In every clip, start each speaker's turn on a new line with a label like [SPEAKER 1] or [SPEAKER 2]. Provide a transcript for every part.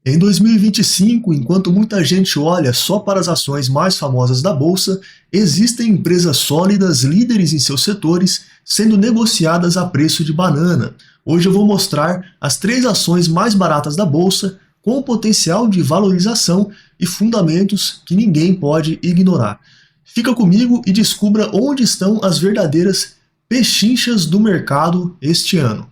[SPEAKER 1] Em 2025, enquanto muita gente olha só para as ações mais famosas da bolsa, existem empresas sólidas, líderes em seus setores, sendo negociadas a preço de banana. Hoje eu vou mostrar as 3 ações mais baratas da bolsa, com potencial de valorização e fundamentos que ninguém pode ignorar. Fica comigo e descubra onde estão as verdadeiras pechinchas do mercado este ano.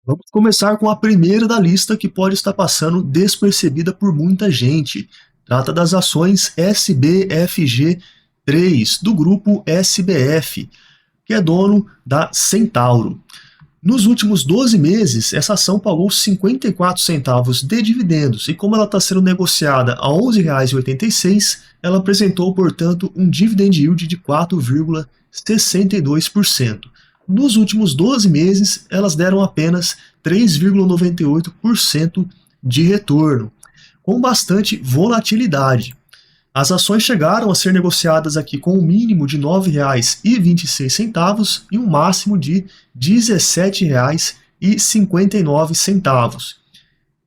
[SPEAKER 1] Vamos começar com a primeira da lista, que pode estar passando despercebida por muita gente. Trata das ações SBFG3, do grupo SBF, que é dono da Centauro. Nos últimos 12 meses, essa ação pagou 54 centavos de dividendos, e como ela está sendo negociada a R$ 11,86, ela apresentou, portanto, um dividend yield de 4,62%. Nos últimos 12 meses, elas deram apenas 3,98% de retorno, com bastante volatilidade. As ações chegaram a ser negociadas aqui com um mínimo de R$ 9,26 e um máximo de R$ 17,59.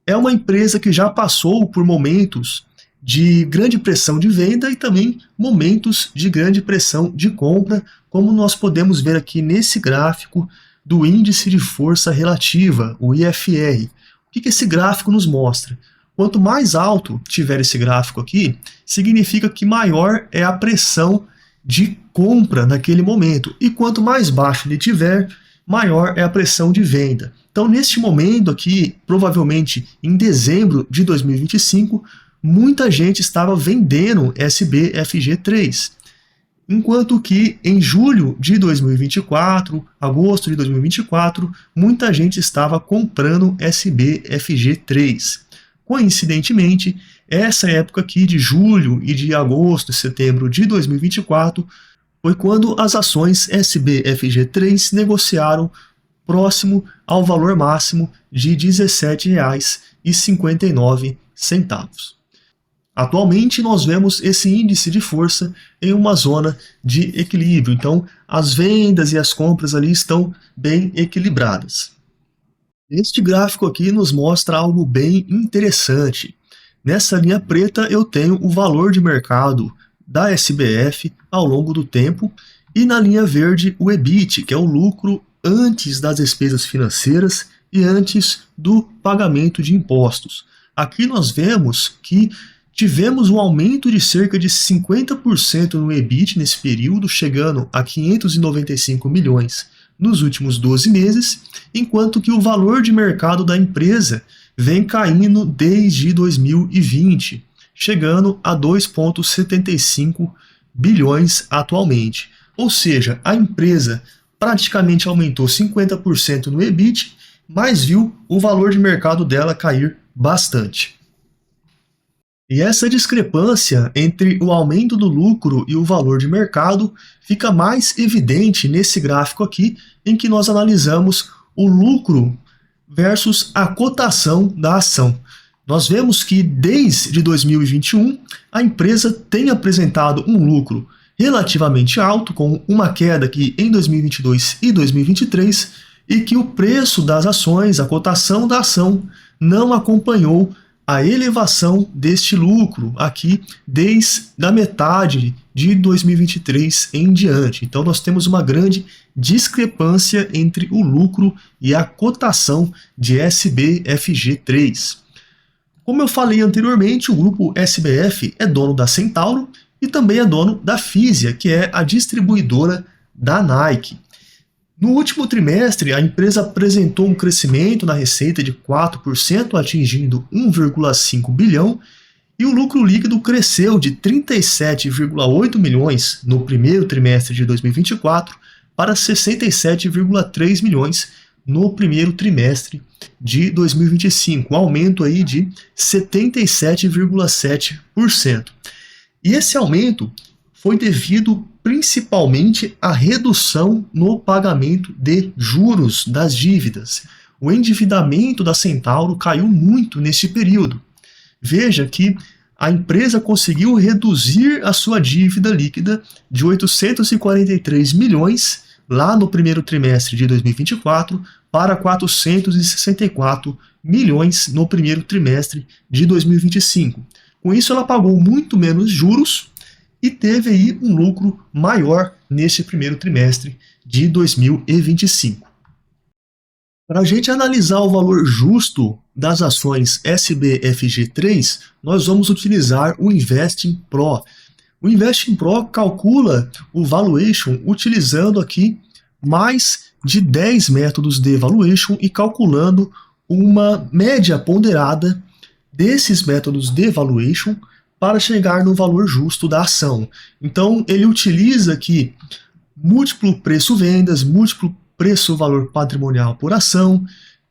[SPEAKER 1] É uma empresa que já passou por momentos de grande pressão de venda e também momentos de grande pressão de compra, como nós podemos ver aqui nesse gráfico do índice de força relativa, o IFR. O que esse gráfico nos mostra? Quanto mais alto tiver esse gráfico aqui, significa que maior é a pressão de compra naquele momento, e quanto mais baixo ele tiver, maior é a pressão de venda. Então, neste momento aqui, provavelmente em dezembro de 2025, muita gente estava vendendo SBFG3, enquanto que em julho de 2024, agosto de 2024, muita gente estava comprando SBFG3. Coincidentemente, essa época aqui de julho e de agosto e setembro de 2024 foi quando as ações SBFG3 negociaram próximo ao valor máximo de R$ 17,59. Atualmente nós vemos esse índice de força em uma zona de equilíbrio, então as vendas e as compras ali estão bem equilibradas. Este gráfico aqui nos mostra algo bem interessante. Nessa linha preta eu tenho o valor de mercado da SBF ao longo do tempo, e na linha verde o EBIT, que é o lucro antes das despesas financeiras e antes do pagamento de impostos. Aqui nós vemos que tivemos um aumento de cerca de 50% no EBIT nesse período, chegando a 595 milhões nos últimos 12 meses, enquanto que o valor de mercado da empresa vem caindo desde 2020, chegando a 2,75 bilhões atualmente. Ou seja, a empresa praticamente aumentou 50% no EBIT, mas viu o valor de mercado dela cair bastante. E essa discrepância entre o aumento do lucro e o valor de mercado fica mais evidente nesse gráfico aqui, em que nós analisamos o lucro versus a cotação da ação. Nós vemos que desde 2021 a empresa tem apresentado um lucro relativamente alto, com uma queda aqui em 2022 e 2023, e que o preço das ações, a cotação da ação, não acompanhou a elevação deste lucro aqui desde a metade de 2023 em diante. Então nós temos uma grande discrepância entre o lucro e a cotação de SBFG3. Como eu falei anteriormente, o grupo SBF é dono da Centauro e também é dono da Fisia, que é a distribuidora da Nike. No último trimestre, a empresa apresentou um crescimento na receita de 4%, atingindo 1,5 bilhão, e o lucro líquido cresceu de 37,8 milhões no primeiro trimestre de 2024 para 67,3 milhões no primeiro trimestre de 2025, um aumento aí de 77,7%. E esse aumento foi devido principalmente à redução no pagamento de juros das dívidas. O endividamento da Centauro caiu muito nesse período. Veja que a empresa conseguiu reduzir a sua dívida líquida de 843 milhões lá no primeiro trimestre de 2024 para 464 milhões no primeiro trimestre de 2025. Com isso, ela pagou muito menos juros e teve aí um lucro maior neste primeiro trimestre de 2025. Para a gente analisar o valor justo das ações SBFG3, nós vamos utilizar o Investing Pro. O Investing Pro calcula o valuation utilizando aqui mais de 10 métodos de valuation e calculando uma média ponderada desses métodos de valuation para chegar no valor justo da ação. Então, ele utiliza aqui múltiplo preço-vendas, múltiplo preço-valor patrimonial por ação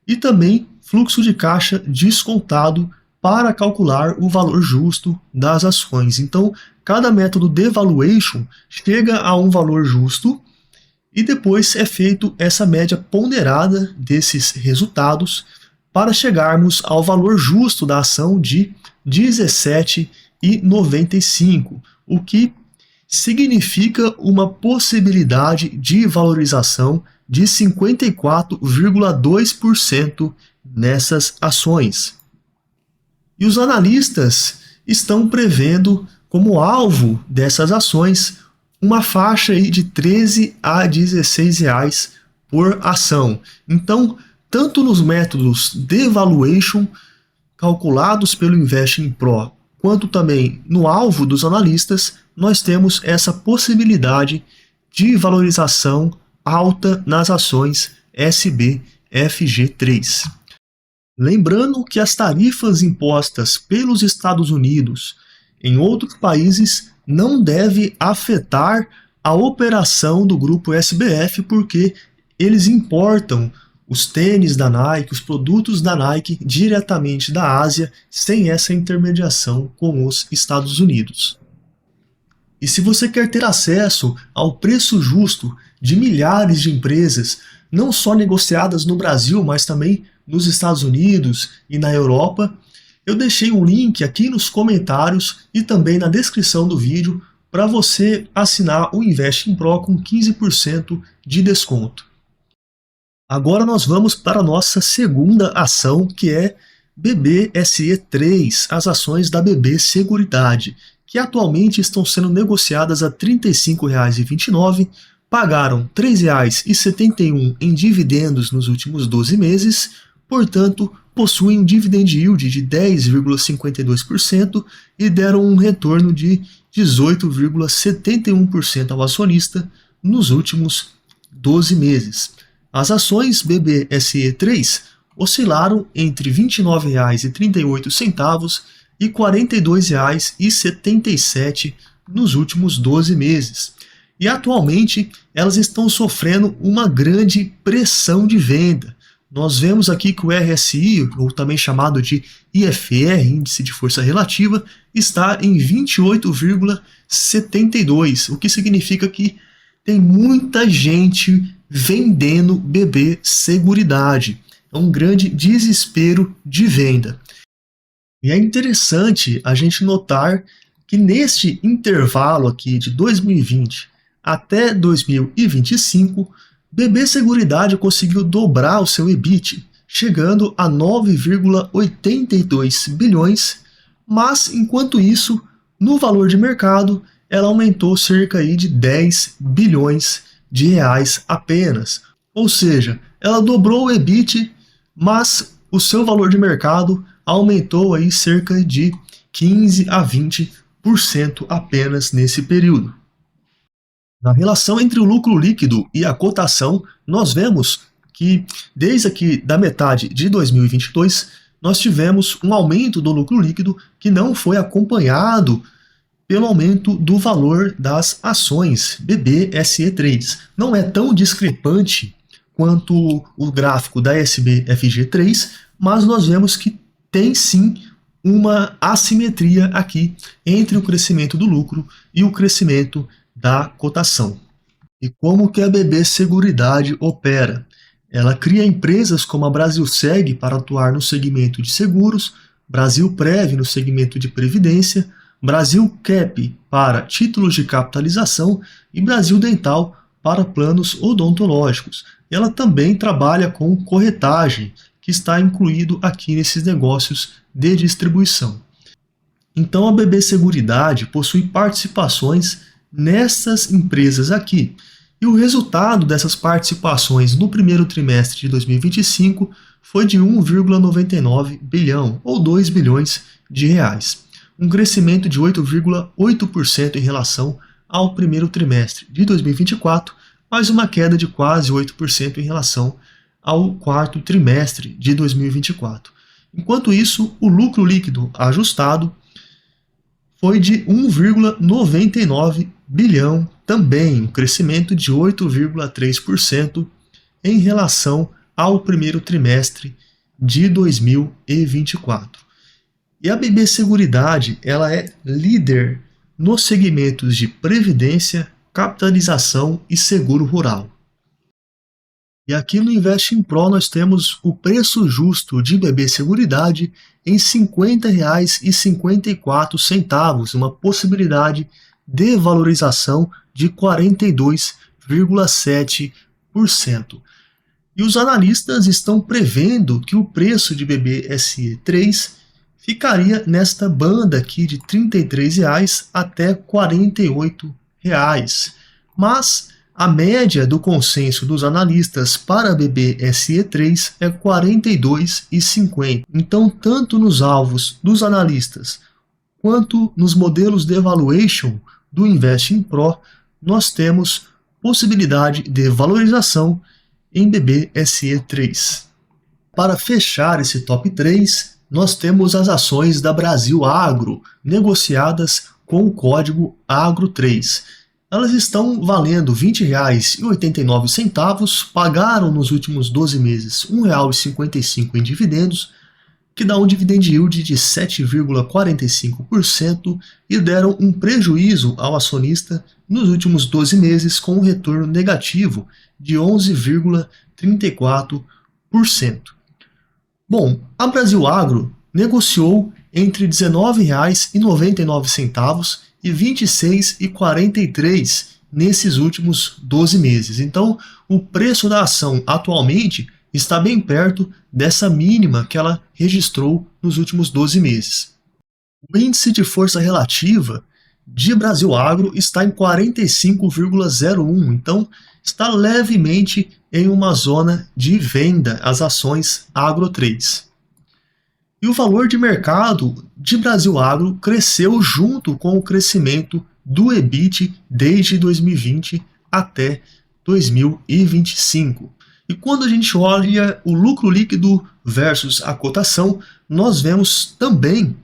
[SPEAKER 1] e também fluxo de caixa descontado para calcular o valor justo das ações. Então, cada método de valuation chega a um valor justo e depois é feito essa média ponderada desses resultados para chegarmos ao valor justo da ação de R$ 17,95, o que significa uma possibilidade de valorização de 54,2% nessas ações. E os analistas estão prevendo como alvo dessas ações uma faixa aí de R$ 13 a R$ 16 por ação. Então, tanto nos métodos de valuation calculados pelo Investing Pro, quanto também no alvo dos analistas, nós temos essa possibilidade de valorização alta nas ações SBFG3. Lembrando que as tarifas impostas pelos Estados Unidos em outros países não deve afetar a operação do grupo SBF, porque eles importam os tênis da Nike, os produtos da Nike diretamente da Ásia, sem essa intermediação com os Estados Unidos. E se você quer ter acesso ao preço justo de milhares de empresas, não só negociadas no Brasil, mas também nos Estados Unidos e na Europa, eu deixei um link aqui nos comentários e também na descrição do vídeo para você assinar o Investing Pro com 15% de desconto. Agora nós vamos para a nossa segunda ação, que é BBSE3, as ações da BB Seguridade, que atualmente estão sendo negociadas a R$ 35,29, pagaram R$ 3,71 em dividendos nos últimos 12 meses, portanto, possuem um dividend yield de 10,52% e deram um retorno de 18,71% ao acionista nos últimos 12 meses. As ações BBSE3 oscilaram entre R$ 29,38 e R$ 42,77 nos últimos 12 meses. E atualmente elas estão sofrendo uma grande pressão de venda. Nós vemos aqui que o RSI, ou também chamado de IFR, Índice de Força Relativa, está em 28,72, o que significa que tem muita gente vendendo BB Seguridade. É um grande desespero de venda. E é interessante a gente notar que neste intervalo aqui de 2020 até 2025, BB Seguridade conseguiu dobrar o seu EBIT, chegando a 9,82 bilhões, mas enquanto isso, no valor de mercado, ela aumentou cerca aí de 10 bilhões de reais apenas. Ou seja, ela dobrou o EBIT, mas o seu valor de mercado aumentou aí cerca de 15 a 20% apenas nesse período. Na relação entre o lucro líquido e a cotação, nós vemos que desde aqui da metade de 2022, nós tivemos um aumento do lucro líquido que não foi acompanhado pelo aumento do valor das ações BBSE3. Não é tão discrepante quanto o gráfico da SBFG3, mas nós vemos que tem sim uma assimetria aqui entre o crescimento do lucro e o crescimento da cotação. E como que a BB Seguridade opera? Ela cria empresas como a Brasilseg para atuar no segmento de seguros, Brasilprev no segmento de previdência, Brasilcap para títulos de capitalização e Brasildental para planos odontológicos. Ela também trabalha com corretagem, que está incluído aqui nesses negócios de distribuição. Então a BB Seguridade possui participações nessas empresas aqui. E o resultado dessas participações no primeiro trimestre de 2025 foi de 1,99 bilhão, ou 2 bilhões de reais. Um crescimento de 8,8% em relação ao primeiro trimestre de 2024, mas uma queda de quase 8% em relação ao quarto trimestre de 2024. Enquanto isso, o lucro líquido ajustado foi de 1,99 bilhão, também um crescimento de 8,3% em relação ao primeiro trimestre de 2024. E a BB Seguridade, ela é líder nos segmentos de previdência, capitalização e seguro rural. E aqui no Investing Pro nós temos o preço justo de BB Seguridade em R$ 50,54, uma possibilidade de valorização de 42,7%. E os analistas estão prevendo que o preço de BBSE3 ficaria nesta banda aqui de R$ 33 até R$ 48. Mas a média do consenso dos analistas para a BBSE3 é 42,50. Então, tanto nos alvos dos analistas quanto nos modelos de evaluation do Investing Pro, nós temos possibilidade de valorização em BBSE3. Para fechar esse top 3, nós temos as ações da Brasil Agro, negociadas com o código AGRO3. Elas estão valendo R$ 20,89, pagaram nos últimos 12 meses R$ 1,55 em dividendos, que dá um dividend yield de 7,45% e deram um prejuízo ao acionista nos últimos 12 meses com um retorno negativo de 11,34%. Bom, a Brasil Agro negociou entre R$ 19,99 e R$ 26,43 nesses últimos 12 meses. Então, o preço da ação atualmente está bem perto dessa mínima que ela registrou nos últimos 12 meses. O índice de força relativa de Brasil Agro está em 45,01, então está levemente em uma zona de venda as ações AGRO3. E o valor de mercado de Brasil Agro cresceu junto com o crescimento do EBIT desde 2020 até 2025. E quando a gente olha o lucro líquido versus a cotação, nós vemos também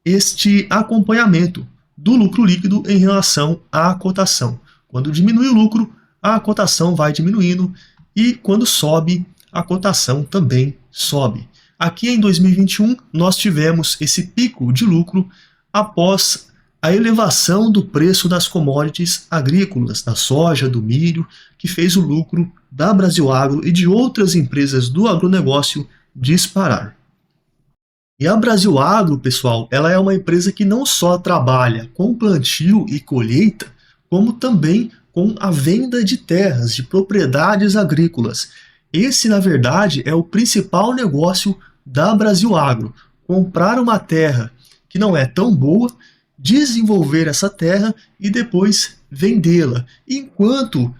[SPEAKER 1] este acompanhamento do lucro líquido em relação à cotação. Quando diminui o lucro, a cotação vai diminuindo e quando sobe, a cotação também sobe. Aqui em 2021, nós tivemos esse pico de lucro após a elevação do preço das commodities agrícolas, da soja, do milho, que fez o lucro da Brasil Agro e de outras empresas do agronegócio disparar. E a Brasil Agro, pessoal, ela é uma empresa que não só trabalha com plantio e colheita, como também com a venda de terras, de propriedades agrícolas. Esse, na verdade, é o principal negócio da Brasil Agro: comprar uma terra que não é tão boa, desenvolver essa terra e depois vendê-la. Enquanto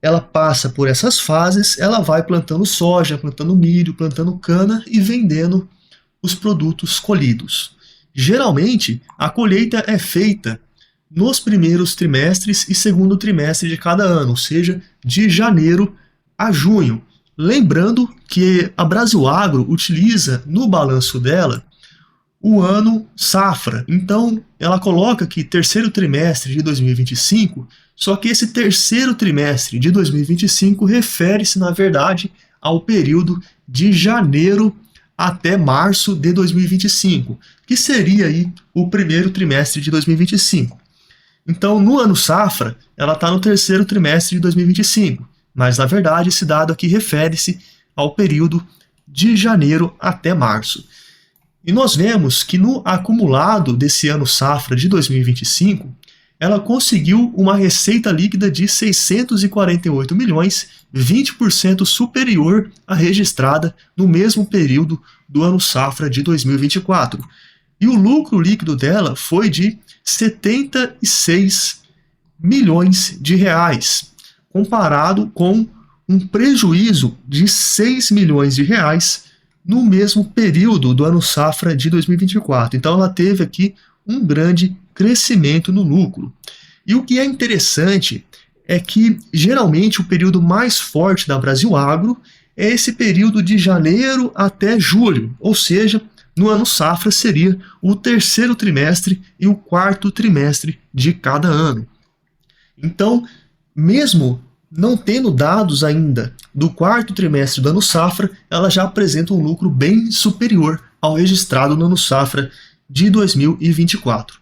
[SPEAKER 1] ela passa por essas fases, ela vai plantando soja, plantando milho, plantando cana e vendendo os produtos colhidos. Geralmente, a colheita é feita nos primeiros trimestres e segundo trimestre de cada ano, ou seja, de janeiro a junho. Lembrando que a Brasil Agro utiliza no balanço dela o ano safra. Então, ela coloca que terceiro trimestre de 2025, só que esse terceiro trimestre de 2025 refere-se, na verdade, ao período de janeiro até março de 2025, que seria aí o primeiro trimestre de 2025. Então, no ano safra, ela está no terceiro trimestre de 2025, mas, na verdade, esse dado aqui refere-se ao período de janeiro até março. E nós vemos que no acumulado desse ano safra de 2025, ela conseguiu uma receita líquida de 648 milhões, 20% superior à registrada no mesmo período do ano safra de 2024. E o lucro líquido dela foi de 76 milhões de reais, comparado com um prejuízo de 6 milhões de reais no mesmo período do ano safra de 2024. Então ela teve aqui um grande crescimento no lucro. E o que é interessante é que geralmente o período mais forte da Brasil Agro é esse período de janeiro até julho, ou seja, no ano safra seria o terceiro trimestre e o quarto trimestre de cada ano. Então, mesmo não tendo dados ainda do quarto trimestre do ano safra, ela já apresenta um lucro bem superior ao registrado no ano safra de 2024.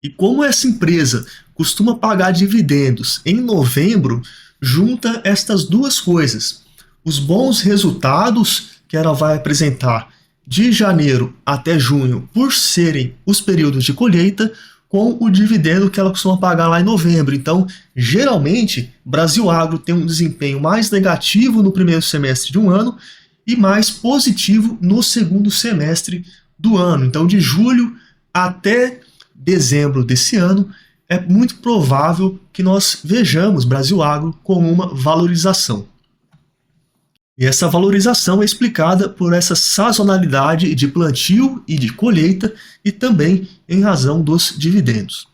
[SPEAKER 1] E como essa empresa costuma pagar dividendos em novembro, junta estas duas coisas: os bons resultados que ela vai apresentar de janeiro até junho, por serem os períodos de colheita, com o dividendo que ela costuma pagar lá em novembro. Então, geralmente, Brasil Agro tem um desempenho mais negativo no primeiro semestre de um ano e mais positivo no segundo semestre do ano. Então, de julho até dezembro desse ano, é muito provável que nós vejamos Brasil Agro com uma valorização. E essa valorização é explicada por essa sazonalidade de plantio e de colheita e também em razão dos dividendos.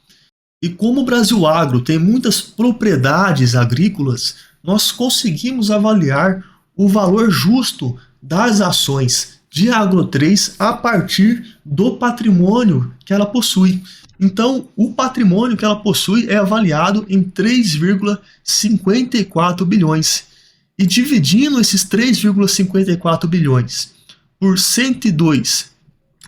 [SPEAKER 1] E como o Brasil Agro tem muitas propriedades agrícolas, nós conseguimos avaliar o valor justo das ações de Agro3 a partir do patrimônio que ela possui. Então, o patrimônio que ela possui é avaliado em 3,54 bilhões. E dividindo esses 3,54 bilhões por 102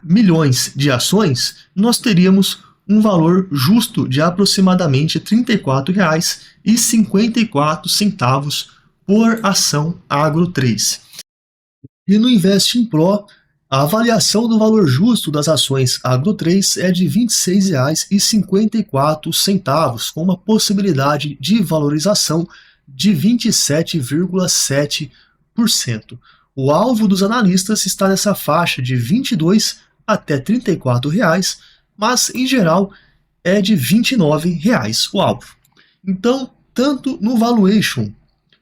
[SPEAKER 1] milhões de ações, nós teríamos um valor justo de aproximadamente R$ 34,54 por ação Agro3. E no Investinpro, a avaliação do valor justo das ações Agro3 é de R$ 26,54, com uma possibilidade de valorização de 27,7%. O alvo dos analistas está nessa faixa de R$ 22 até R$ 34, mas em geral é de R$ 29 o alvo. Então, tanto no valuation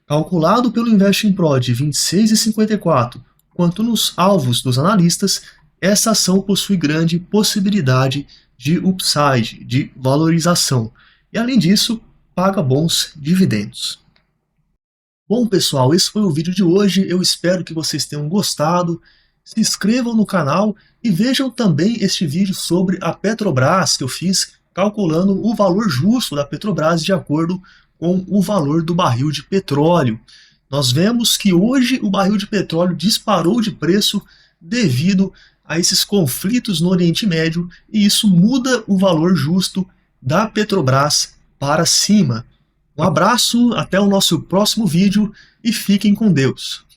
[SPEAKER 1] calculado pelo Investinpro de 26,54, quanto nos alvos dos analistas, essa ação possui grande possibilidade de upside, de valorização, e além disso, paga bons dividendos. Bom, pessoal, esse foi o vídeo de hoje. Eu espero que vocês tenham gostado. Se inscrevam no canal e vejam também este vídeo sobre a Petrobras que eu fiz calculando o valor justo da Petrobras de acordo com o valor do barril de petróleo. Nós vemos que hoje o barril de petróleo disparou de preço devido a esses conflitos no Oriente Médio e isso muda o valor justo da Petrobras para cima. Um abraço, até o nosso próximo vídeo e fiquem com Deus.